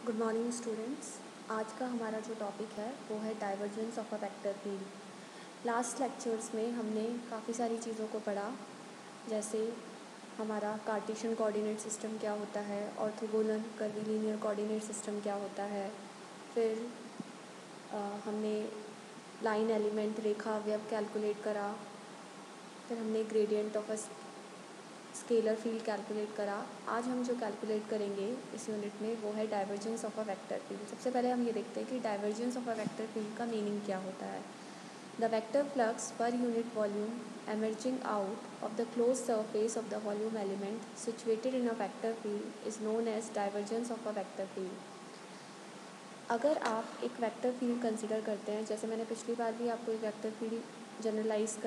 Good morning students. आज का हमारा जो टॉपिक है वो है divergence of a vector field. Last lectures में हमने काफ़ी सारी चीज़ों को पढ़ा, जैसे हमारा कार्टेशियन कोऑर्डिनेट सिस्टम क्या होता है, ऑर्थोगोनल कर्वीलिनियर कोऑर्डिनेट सिस्टम क्या होता है, फिर हमने लाइन एलिमेंट रेखा अवयव कैलकुलेट करा, फिर हमने gradient of a scalar field calculate करा। आज हम जो कैलकुलेट करेंगे इस यूनिट में वो है divergence of a vector field. सबसे पहले हम ये देखते हैं कि divergence of a vector field का मीनिंग क्या होता है। The vector flux per unit volume emerging out of the closed surface of the volume element situated in a vector field is known as divergence of a vector field। अगर आप एक vector field consider करते हैं, जैसे मैंने पिछली बार भी आपको एक वेक्टर फील्ड जनरलाइज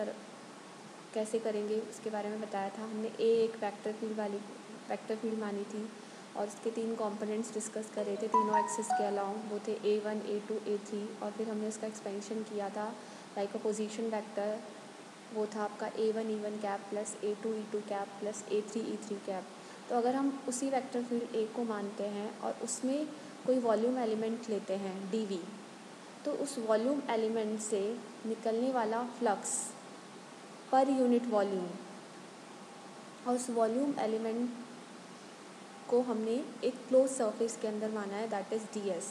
कैसे करेंगे उसके बारे में बताया था। हमने एक वेक्टर फील्ड मानी थी और उसके 3 कंपोनेंट्स डिस्कस कर रहे थे तीनों एक्सिस के अलाउंग। वो थे A1, A2, A3 और फिर हमने उसका एक्सपेंशन किया था लाइक अ पोजीशन वेक्टर। वो था आपका A1 E1 cap plus A2 E2 cap plus A3 E3 cap. तो अगर हम उसी वेक्टर फील्ड A को मानते हैं और उसमें कोई वॉल्यूम एलिमेंट लेते हैं dV, तो उस वॉल्यूम एलिमेंट से निकलने वाला फ्लक्स पर यूनिट वॉल्यूम और उस वॉल्यूम एलिमेंट को हमने एक क्लोज सरफेस के अंदर माना है, दैट इज़ ds।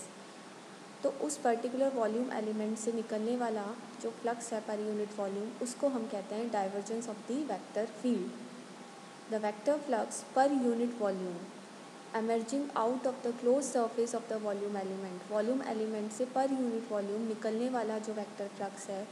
तो उस पर्टिकुलर वॉल्यूम एलिमेंट से निकलने वाला जो फ्लक्स है पर यूनिट वॉल्यूम, उसको हम कहते हैं divergence of the vector field. The vector flux per unit volume emerging out of the close surface of the volume element, volume element से पर यूनिट वॉल्यूम निकलने वाला जो वेक्टर फ्लक्स है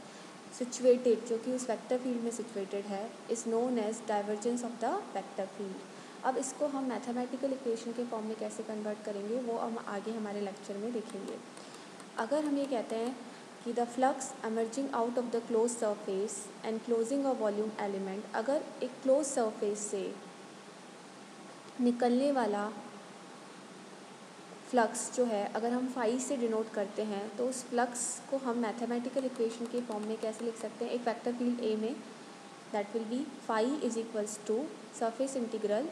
situated, जो कि उस वेक्टर फील्ड में situated है, is known as divergence of the vector field. अब इसको हम मैथमेटिकल इक्वेशन के फॉर्म में कैसे कन्वर्ट करेंगे वो हम आगे हमारे लेक्चर में देखेंगे। अगर हम ये कहते हैं कि the flux emerging out of the close surface and closing a volume element, अगर एक क्लोज सरफेस से निकलने वाला फ्लक्स जो है अगर हम फाई से डिनोट करते हैं तो उस फ्लक्स को हम मैथमेटिकल इक्वेशन के फॉर्म में कैसे लिख सकते हैं। एक वेक्टर फील्ड ए में that will be phi is equals to surface integral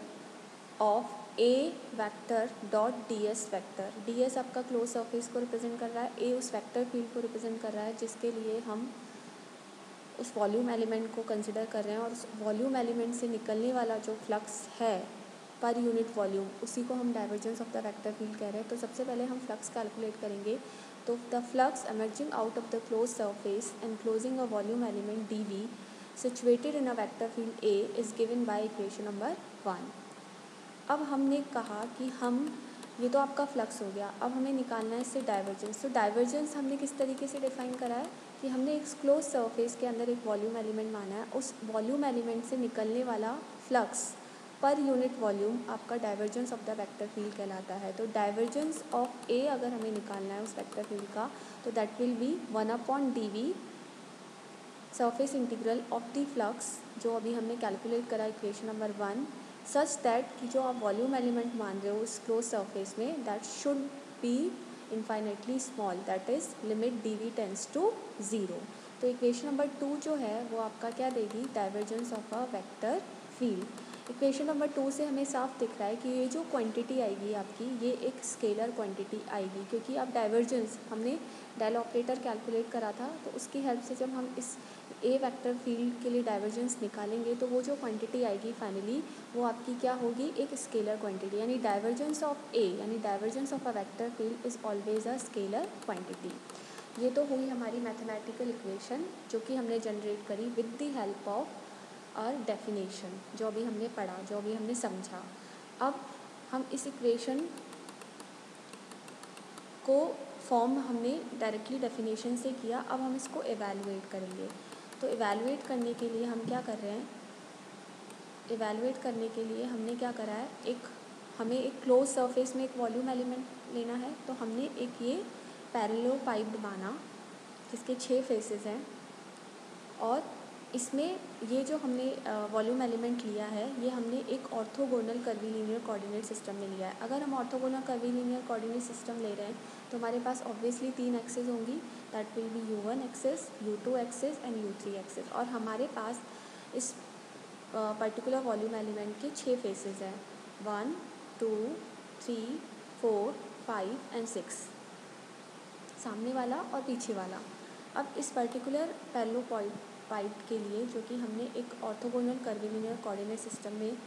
of A vector dot D S vector. D S आपका क्लोज सरफेस को रिप्रेजेंट कर रहा है, ए उस वेक्टर फील्ड को रिप्रेजेंट कर रहा है जिसके लिए हम उस वॉल्यूम एलिमेंट को कंसिडर कर रहे हैं, और उस वॉल्यूम एलिमेंट से निकलने वाला जो फ्लक्स है पर यूनिट वॉल्यूम, उसी को हम divergence of the vector field कह रहे हैं। तो सबसे पहले हम फ्लक्स कैलकुलेट करेंगे। तो the flux emerging out of the close surface and closing a volume element D V situated in a vector field A is given by equation number 1। अब हमने कहा कि हम, ये तो आपका फ्लक्स हो गया, अब हमें निकालना है इससे डाइवर्जेंस। तो डाइवर्जेंस हमने किस तरीके से डिफाइन करा है कि हमने एक क्लोज सरफेस के अंदर एक वॉल्यूम एलिमेंट माना है, उस वॉल्यूम एलिमेंट से निकलने वाला फ्लक्स पर यूनिट वॉल्यूम आपका divergence of the vector field कहलाता है। तो डाइवर्जेंस ऑफ ए अगर हमें निकालना है उस वेक्टर फील्ड का, तो that will B 1/dv surface integral of the flux, जो अभी हमने कैलकुलेट करा इक्वेशन नंबर 1, सच दैट कि जो आप वॉल्यूम एलिमेंट मान रहे हो उस क्लोज सरफेस में, that should be infinitely small, that is limit dv tends to 0। तो इक्वेशन नंबर 2 जो है वो आपका क्या देगी, divergence of a vector field. Equation number 2 से हमें साफ दिख रहा है कि ये जो क्वांटिटी आएगी आपकी, ये एक स्केलर क्वांटिटी आएगी, क्योंकि अब डाइवर्जेंस हमने डेल ऑपरेटर कैलकुलेट करा था, तो उसकी हेल्प से जब हम इस ए वेक्टर फील्ड के लिए डाइवर्जेंस निकालेंगे तो वो जो क्वांटिटी आएगी फाइनली वो आपकी क्या होगी, एक स्केलर क्वांटिटी। यानी डाइवर्जेंस ऑफ ए यानी divergence of a vector field is always a scalar quantity. ये तो हुई हमारी मैथमेटिकल इक्वेशन जो कि हमने जनरेट करी विद द हेल्प ऑफ और डेफिनेशन, जो अभी हमने पढ़ा, जो अभी हमने समझा। अब हम इस इक्वेशन को फॉर्म हमने डायरेक्टली डेफिनेशन से किया, अब हम इसको एवेलुएट करेंगे। तो एवेलुएट करने के लिए हम क्या कर रहे हैं, एवेलुएट करने के लिए हमने क्या करा है, हमें एक क्लोज सरफेस में एक वॉल्यूम एलिमेंट लेना है। तो हमने एक ये पैरेलल पाइप्ड माना जिसके 6 फेसेस हैं, और इसमें ये जो हमने वॉल्यूम एलिमेंट लिया है ये हमने एक ऑर्थोगोनल कर्वीलिनियर कोऑर्डिनेट सिस्टम में लिया है। अगर हम ऑर्थोगोनल कर्वीलिनियर कोऑर्डिनेट सिस्टम ले रहे हैं तो हमारे पास ऑब्वियसली 3 एक्सिस होंगी, that will B u1 axis, u2 axis and u3 axis. और हमारे पास इस पर्टिकुलर वॉल्यूम एलिमेंट के 6 फेसेस हैं, 1 2 3 4 5 एंड 6, सामने वाला और पीछे वाला। अब इस पर्टिकुलर पैरेललोपाइड के लिए जो कि हमने एक ऑर्थोगोनल कर्वीलिनियर कोऑर्डिनेट सिस्टम में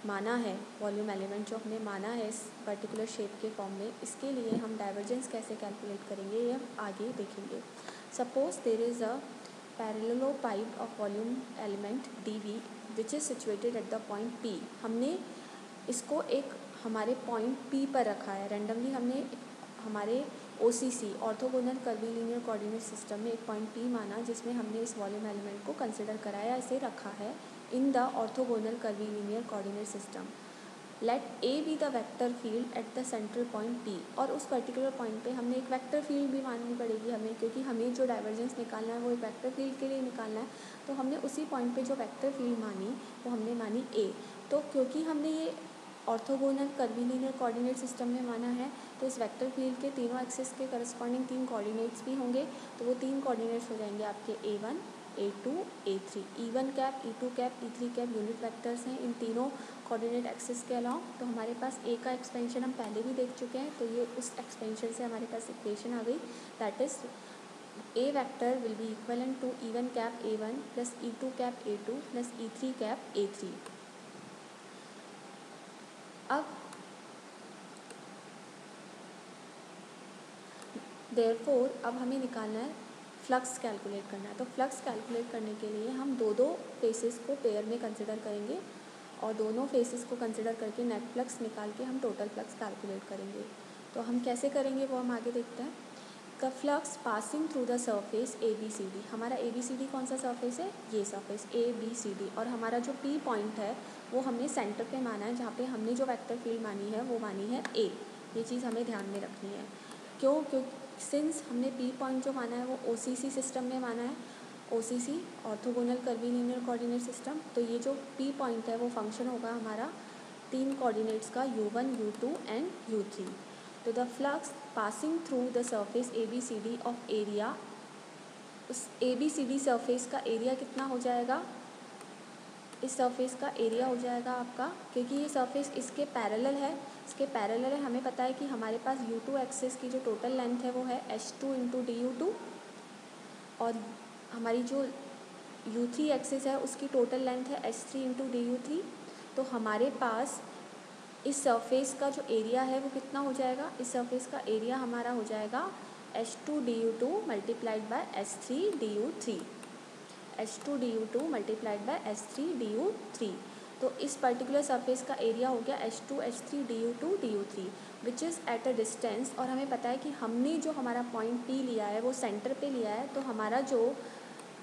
माना है, वॉल्यूम एलिमेंट जो हमने माना है इस पर्टिकुलर शेप के फॉर्म में, इसके लिए हम डाइवर्जेंस कैसे कैलकुलेट करेंगे ये हम आगे देखेंगे। Suppose there is a parallelopiped of volume element dv which is situated at the point P। हमने इसको एक हमारे पॉइंट P पर रखा है, रैंडमली हमने हमारे OCC orthogonal curvilinear coordinate system में एक पॉइंट P माना, जिसमें हमने इस वॉल्यूम एलिमेंट को कंसिडर कराया, इसे रखा है in the orthogonal curvilinear coordinate system. Let A be the vector field at the central point P, और उस पर्टिकुलर पॉइंट पे हमने एक वेक्टर फील्ड भी माननी पड़ेगी हमें, क्योंकि हमें जो डाइवर्जेंस निकालना है वो एक वेक्टर फील्ड के लिए निकालना है। तो हमने उसी पॉइंट पे जो वेक्टर फील्ड मानी वो हमने मानी A। तो क्योंकि हमने ये ऑर्थोगोनल कर्वीलिनियर कोऑर्डिनेट सिस्टम में माना है, तो इस वेक्टर फील्ड के तीनों एक्सिस के करस्पॉन्डिंग 3 कोऑर्डिनेट्स भी होंगे। तो वो 3 कोऑर्डिनेट्स हो जाएंगे आपके A1, A2, A3। E1 cap, E2 cap, E3 cap unit vectors हैं इन तीनों कोऑर्डिनेट एक्सिस के अलावा। तो हमारे पास A का एक्सपेंशन हम पहले भी देख चुके हैं, तो ये उस एक्सपेंशन से हमारे पास इक्वेशन आ गई, that is A vector will be equivalent to E1 cap A1 plus E2 cap A2 plus E3 cap A3। अब देयरफॉर अब हमें निकालना है फ्लक्स कैलकुलेट करना है। तो फ्लक्स कैलकुलेट करने के लिए हम दो फेसेस को पेयर में कंसिडर करेंगे, और दोनों फेसेस को कंसिडर करके नेट फ्लक्स निकाल के हम टोटल फ्लक्स कैलकुलेट करेंगे। तो हम कैसे करेंगे वो हम आगे देखते हैं। The flux passing through the surface ABCD, हमारा ABCD कौन सा सरफेस है, ये सरफेस ABCD, और हमारा जो P पॉइंट है वो हमने सेंटर पे माना है, जहाँ पे हमने जो वेक्टर फील्ड मानी है वो मानी है A। ये चीज़ हमें ध्यान में रखनी है। क्योंकि सिंस हमने P पॉइंट जो माना है वो OCC सिस्टम में माना है, OCC orthogonal curvilinear coordinate system. तो ये जो P पॉइंट है वो फंक्शन होगा हमारा 3 कोऑर्डिनेट्स का U1, U2 एंड U3। तो the flux passing through the surface ABCD of area, उस ABCD सरफेस का एरिया कितना हो जाएगा, इस सरफेस का एरिया हो जाएगा आपका, क्योंकि ये सरफेस इसके पैरेलल है, हमें पता है कि हमारे पास U2 एक्सिस की जो टोटल लेंथ है वो है H2 इंटू DU2, और हमारी जो U3 एक्सिस है उसकी टोटल लेंथ है H3 इंटू DU3। तो हमारे पास इस सरफेस का जो एरिया है वो कितना हो जाएगा, इस सरफेस का एरिया हमारा हो जाएगा H2 DU2 multiplied by H3 DU3, H2 DU2 multiplied by H3 DU3। तो इस पर्टिकुलर सरफेस का एरिया हो गया H2 H3 DU2 DU3 which is at a distance, और हमें पता है कि हमने जो हमारा पॉइंट P लिया है वो सेंटर पे लिया है। तो हमारा जो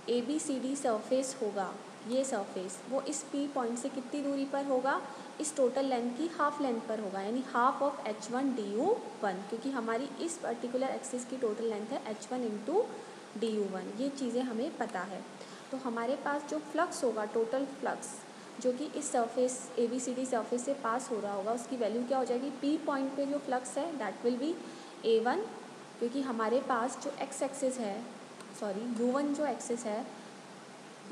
ABCD सरफेस होगा, ये सरफेस वो इस P पॉइंट से कितनी दूरी पर होगा, इस टोटल लेंथ की हाफ लेंथ पर होगा, यानी हाफ ऑफ H1 DU1, क्योंकि हमारी इस पर्टिकुलर एक्सिस की टोटल लेंथ है H1 इंटू DU1। ये चीज़ें हमें पता है। तो हमारे पास जो फ्लक्स होगा, टोटल फ्लक्स जो कि इस सरफेस ABCD सरफेस से पास हो रहा होगा, उसकी वैल्यू क्या हो जाएगी, P पॉइंट पे जो फ्लक्स है दैट विल बी A1, क्योंकि हमारे पास जो एक्स एक्सिस है, सॉरी U1 जो एक्सिस है,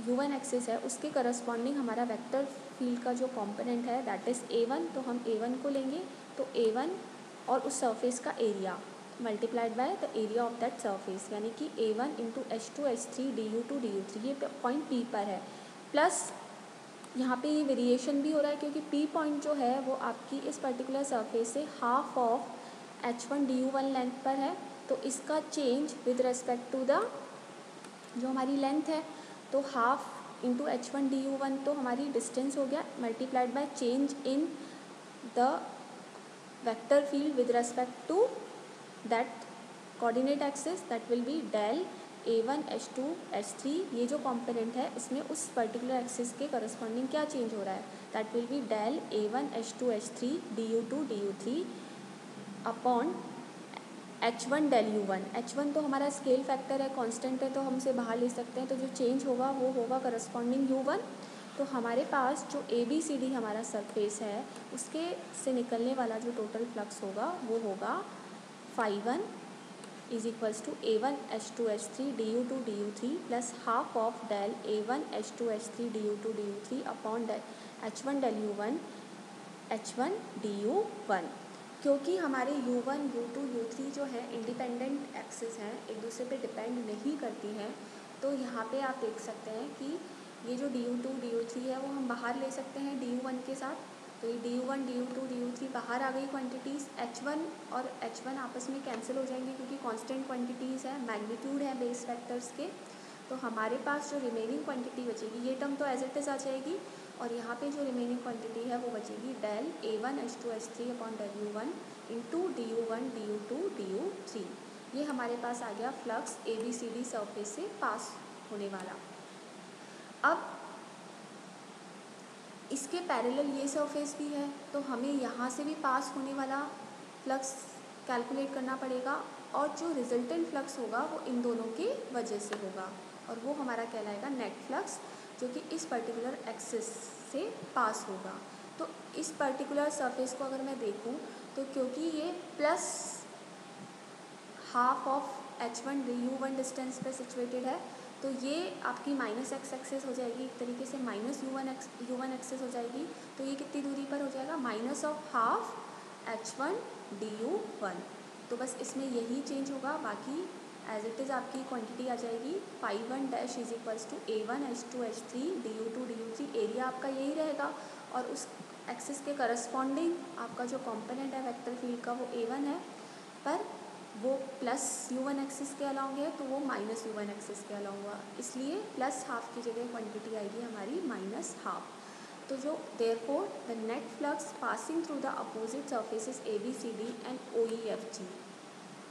U1 एक्सिस है उसके करस्पॉन्डिंग हमारा वेक्टर फील्ड का जो कंपोनेंट है दैट इज़ A1। तो हम A1 को लेंगे, तो A1 और उस सरफेस का area multiplied by the area of that surface, यानी कि A1 into H2 H3 DU2 DU3, ये पॉइंट P पर है। प्लस यहाँ पे ये वेरिएशन भी हो रहा है, क्योंकि P पॉइंट जो है वो आपकी इस पर्टिकुलर सरफेस से half of H1 DU1 length पर है। तो इसका change with respect to the जो हमारी लेंथ है, तो हाफ इंटू H1 DU1 तो हमारी डिस्टेंस हो गया, multiplied by change in the vector field with respect to that coordinate axis, that will be del A1 H2 H3। ये जो कंपोनेंट है इसमें उस पर्टिकुलर एक्सिस के करस्पॉन्डिंग क्या चेंज हो रहा है, that will be del A1 H2 H3 DU2 DU3 upon H1 del U1। H1 तो हमारा स्केल फैक्टर है, कांस्टेंट है, तो हम इसे बाहर ले सकते हैं। तो जो चेंज होगा वो होगा करस्पॉन्डिंग U1। तो हमारे पास जो ABCD हमारा सरफेस है उसके से निकलने वाला जो टोटल फ्लक्स होगा वो होगा phi1 is equals to A1 H2 H3 DU2 DU3 plus half of del A1 H2 H3 DU2 DU3 upon del H1 del U1 H1 DU1। क्योंकि हमारे U1, U2, U3 जो है इंडिपेंडेंट एक्सिस हैं, एक दूसरे पे डिपेंड नहीं करती हैं, तो यहाँ पे आप देख सकते हैं कि ये जो DU2, DU3 है वो हम बाहर ले सकते हैं DU1 के साथ। तो ये DU1, DU2, DU3 बाहर आ गई क्वांटिटीज़। H1 और H1 आपस में कैंसिल हो जाएंगे क्योंकि कांस्टेंट क्वांटिटीज़ है, मैग्नीट्यूड है बेस वेक्टर्स के। तो हमारे पास जो रिमेनिंग क्वांटिटी बचेगी, ये टर्म तो एज इट इज़ आ जाएगी, और यहाँ पे जो रिमेनिंग क्वांटिटी है वो बचेगी del A1H2H3 upon del U1 into DU1, DU2, DU3। ये हमारे पास आ गया फ्लक्स ABCD सरफेस से पास होने वाला। अब इसके पैरेलल ये सरफेस भी है, तो हमें यहाँ से भी पास होने वाला फ्लक्स कैलकुलेट करना पड़ेगा, और जो रिजल्टेंट फ्लक्स होगा वो इन दोनों की वजह से होगा, और वो हमारा कहलाएगा नेट फ्लक्स, जो कि इस पर्टिकुलर एक्सिस से पास होगा। तो इस पर्टिकुलर सरफेस को अगर मैं देखूं, तो क्योंकि ये plus half of H1 U1 distance पे सिचुएटेड है, तो ये आपकी माइनस एक्स एक्सेस हो जाएगी, एक तरीके से माइनस U1 एक्सेस हो जाएगी। तो ये कितनी दूरी पर हो जाएगा, minus of half H1 DU1। तो बस इसमें यही चेंज होगा, बाकी एज इट इज़ आपकी क्वांटिटी आ जाएगी phi1 dash is equals to A1H2H3 DU2 DU3। Area आपका यही रहेगा, और उस एक्सिस के करस्पॉन्डिंग आपका जो कॉम्पोनेंट है वेक्टर फील्ड का वो A1 है, पर वो प्लस U1 एक्सिस के अलाउंग है, तो वो माइनस U1 एक्सिस के अलाउंग हुआ, इसलिए प्लस हाफ की जगह क्वांटिटी आएगी हमारी माइनस हाफ। तो जो therefore the net flux passing through the opposite surfaces ABCD and OEFG,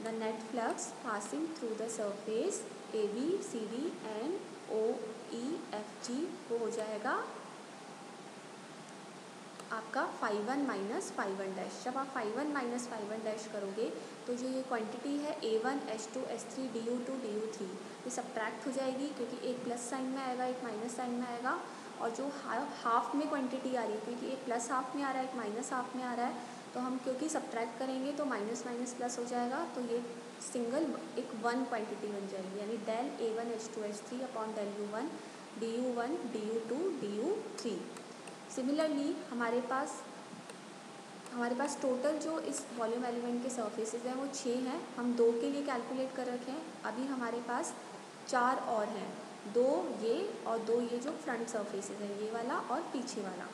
the net flux passing through the surface ABCD and OEFG वो हो जाएगा आपका phi1 माइनस phi1 डैश। जब आप phi1 माइनस phi1 डैश करोगे, तो जो ये क्वांटिटी है A1H2H3 DU2 DU3 ये सब्ट्रैक्ट हो जाएगी, क्योंकि एक प्लस साइन में आएगा, एक माइनस साइन में आएगा, और जो हाफ में क्वांटिटी आ रही है, क्योंकि एक प्लस हाफ में आ रहा है, एक माइनस हाफ में आ रहा है, तो हम क्योंकि सब्ट्रैक्ट करेंगे तो माइनस माइनस प्लस हो जाएगा, तो ये सिंगल एक वन क्वांटिटी बन जाएगी, यानी del A1H2H3 upon del U1 DU1 DU2 DU3। Similarly हमारे पास टोटल जो इस वॉल्यूम एलिमेंट के सर्फेसेस हैं वो 6 हैं। हम 2 के लिए कैलकुलेट कर रखे हैं, अभी हमारे पास 4 और हैं, 2 ये और 2 ये जो फ्रंट सर्फेसेस हैं, ये वाला और पीछे वाला।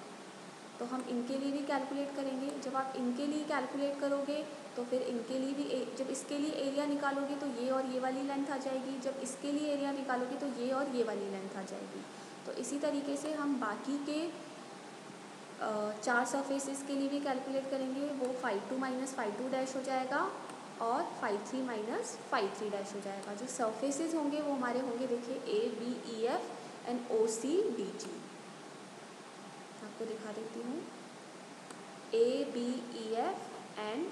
तो हम इनके लिए भी कैलकुलेट करेंगे। जब आप इनके लिए कैलकुलेट करोगे, तो फिर इनके लिए भी जब इसके लिए एरिया निकालोगे तो ये और ये वाली लेंथ आ जाएगी, जब इसके लिए एरिया निकालोगे तो ये और ये वाली लेंथ आ जाएगी। तो इसी तरीके से हम बाकी के 4 सरफेसेस के लिए भी कैलकुलेट करेंगे। वो phi2 माइनस phi2 डैश हो जाएगा, और phi3 माइनस phi3 डैश हो जाएगा। जो सरफेसेस होंगे वो हमारे होंगे, देखिए ABEF एंड OCDG। आपको दिखा देती हूँ, ABEF एंड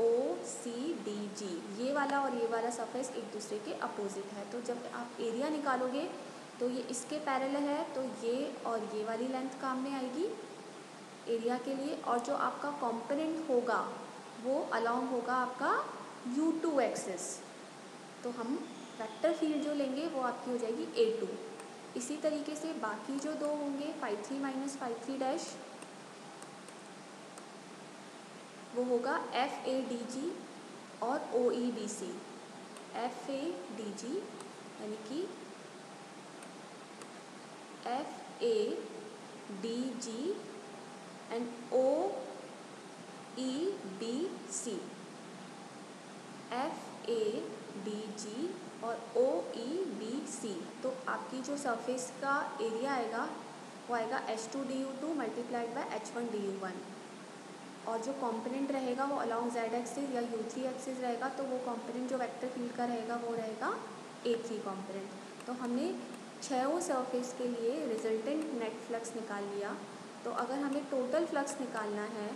OCDG, ये वाला और ये वाला सरफेस एक दूसरे के अपोजिट है। तो जब आप एरिया निकालोगे तो ये इसके पैरेलल है, तो ये और ये वाली लेंथ काम में आएगी एरिया के लिए, और जो आपका कंपोनेंट होगा वो अलोंग होगा आपका U2 एक्सिस। तो हम वेक्टर फील्ड जो लेंगे वो आपकी हो जाएगी A2। इसी तरीके से बाकी जो 2 होंगे phi3 माइनस phi3 डैश, वो होगा FADG और OEBC। FADG यानी कि FADG एंड OEBC। FADG और OEBC। तो आपकी जो सरफेस का एरिया आएगा वो आएगा H2DU2 multiplied by H1 DU1, और जो कंपोनेंट रहेगा वो अलोंग Z एक्सिस या U3 एक्सिस रहेगा, तो वो कंपोनेंट जो वेक्टर फील्ड का रहेगा वो रहेगा A3 कंपोनेंट। तो हमने 6 सरफेस के लिए रिजल्टेंट नेट फ्लक्स निकाल लिया। तो अगर हमें टोटल फ्लक्स निकालना है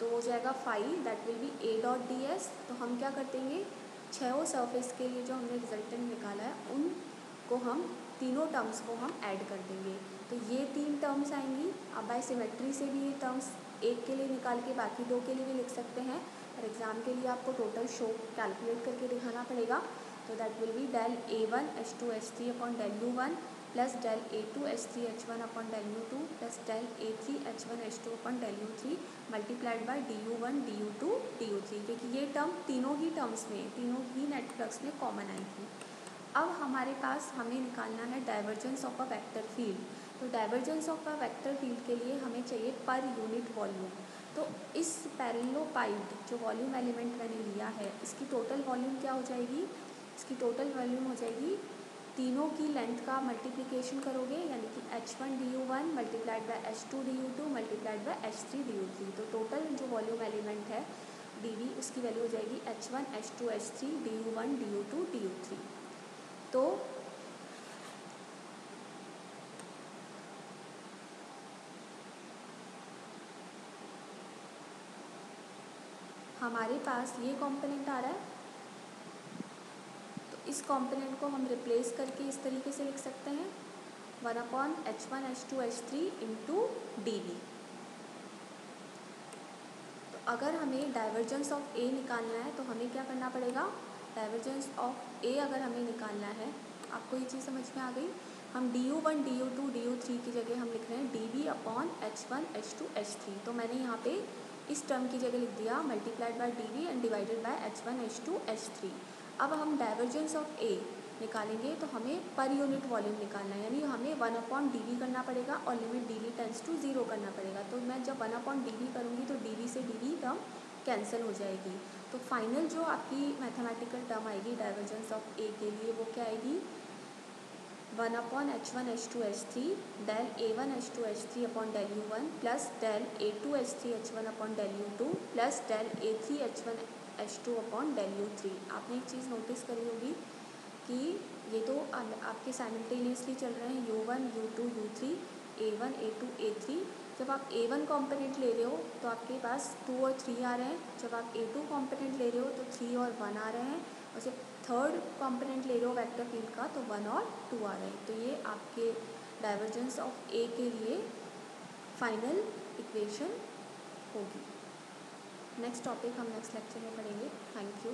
तो हो जाएगा phi, that will be A dot DS। तो हम क्या कर देंगे, 6 सरफेस के लिए जो हमने रिजल्टेंट निकाला है उनको हम तीनों टर्म्स को हम ऐड कर देंगे, तो ये 3 टर्म्स आएंगी। अब बाय सिमेट्री से भी ये टर्म्स एक के लिए निकाल के बाकी 2 के लिए भी लिख सकते हैं, और एग्ज़ाम के लिए आपको टोटल शो कैलकुलेट करके दिखाना पड़ेगा। तो that will be del A1H2H3 upon del U1 plus del A2H3H1 upon del U2 plus del A3H1H2 upon del U3 multiplied by DU1 DU2 DU3, क्योंकि ये टर्म तीनों ही टर्म्स में, तीनों ही नेट फ्लक्स में कॉमन आई थी। अब हमारे पास हमें निकालना है divergence of a vector field. तो divergence of a vector field के लिए हमें चाहिए पर यूनिट वॉल्यूम। तो इस पैरेललोपाइड जो वॉल्यूम एलिमेंट मैंने लिया है, इसकी टोटल वॉल्यूम क्या हो जाएगी? इसकी टोटल वॉल्यूम हो जाएगी, तीनों की लेंथ का मल्टीप्लिकेशन करोगे, यानी कि H1 DU1 multiplied by H2 DU2 multiplied by H3 DU3। तो टोटल जो वॉल्यूम एलिमेंट है dV, उसकी वैल्यू हो जाएगी H1 H2 H3 DU1 DU2 DU3। तो हमारे पास ये कंपोनेंट आ रहा है, तो इस कंपोनेंट को हम रिप्लेस करके इस तरीके से लिख सकते हैं 1/H1 H2 H3 into dV। तो अगर हमें डाइवर्जेंस ऑफ A निकालना है तो हमें क्या करना पड़ेगा? डाइवर्जेंस ऑफ A अगर हमें निकालना है, आपको ये चीज़ समझ में आ गई? हम DU1 DU2 DU3 की जगह हम लिख रहे हैं dV/H1 H2 H3। तो मैंने यहाँ पे इस टर्म की जगह लिख दिया multiplied by dV and divided by H1 H2 H3। अब हम डाइवर्जेंस ऑफ A निकालेंगे तो हमें पर यूनिट वॉल्यूम निकालना है, यानी हमें 1/dV करना पड़ेगा और लिमिट dV टेंड्स टू 0 करना पड़ेगा। तो मैं जब 1/dV करूँगी तो dV से dV टर्म कैंसिल हो जाएगी। तो फाइनल जो आपकी मैथमेटिकल टर्म आएगी डाइवर्जेंस ऑफ A के लिए, वो क्या आएगी? 1/H1 H2 H3 del A1 H2 H3 upon del U1 plus del A2 H3 H1 upon del U2 plus del A3 H1 H2 upon del U3। आपने एक चीज़ notice करी होगी कि ये तो आपके साइमल्टेनियसली चल रहे हैं U1 U2 U3 A1 A2 A3। जब आप A1 कॉम्पोनेंट ले रहे हो तो आपके पास 2 और 3 आ रहे हैं, जब आप A2 कॉम्पोनेंट ले रहे हो तो 3 और 1 आ रहे हैं, और जब थर्ड कंपोनेंट ले रहे हो वेक्टर फील्ड का तो 1 और 2 आ रहे हैं। तो ये आपके डाइवर्जेंस ऑफ A के लिए फाइनल इक्वेशन होगी। नेक्स्ट टॉपिक हम नेक्स्ट लेक्चर में पढ़ेंगे। Thank you.